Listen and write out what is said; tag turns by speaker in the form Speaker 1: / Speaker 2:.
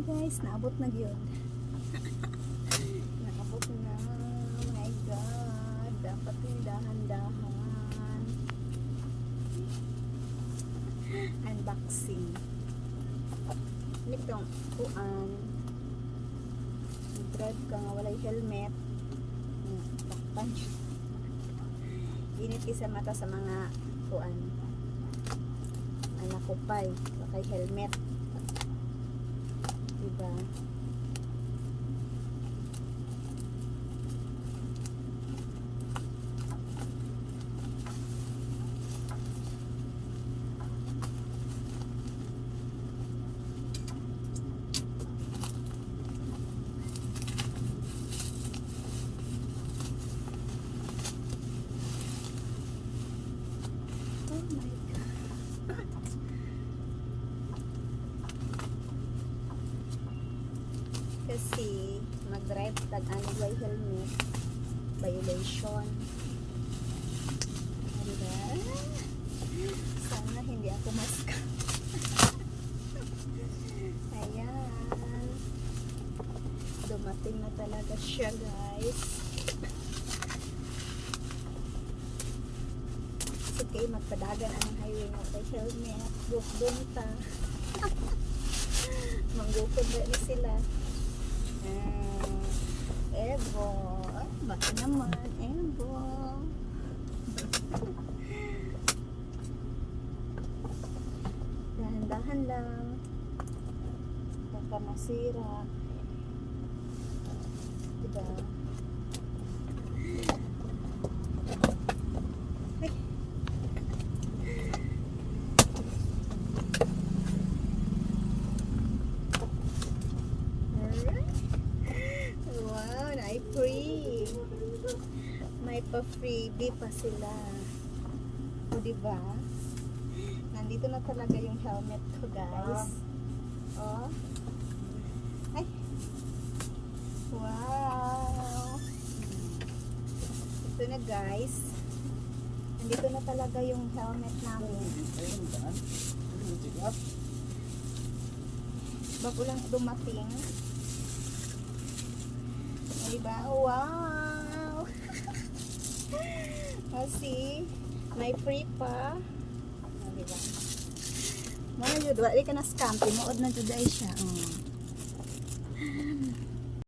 Speaker 1: guys, naabot na yun. Naabot na. Oh my god. Dapat yung dahan-dahan. Unboxing. Nitong kuan. Drive ka nga walay helmet. Takpan. Init sa mata sa mga kuan. Anak ko pa'y kay helmet. Diba? Oh my God. Kasi mag-drive tag-ano by helmet violation. Diba? Sana hindi ako maska. Ayan. Dumating na talaga siya, guys. Okay, magpadagan ang highway nga kay helmet. Gukdun ta. Manggukod na ni sila. Evo. Baka naman. Evo. Dahan-dahan lang. Baka masira. Diba? Free. May pa-freebie pa sila. O, diba? Nandito na talaga yung helmet ko, guys. Oh. Ay. Wow. Ito na, guys. Nandito na talaga yung helmet namin. Bago lang dumating. Diba? Wow! Kasi, may free pa. Diba? Mana jud, wala ka na scam. Tinuod na jud ay siya.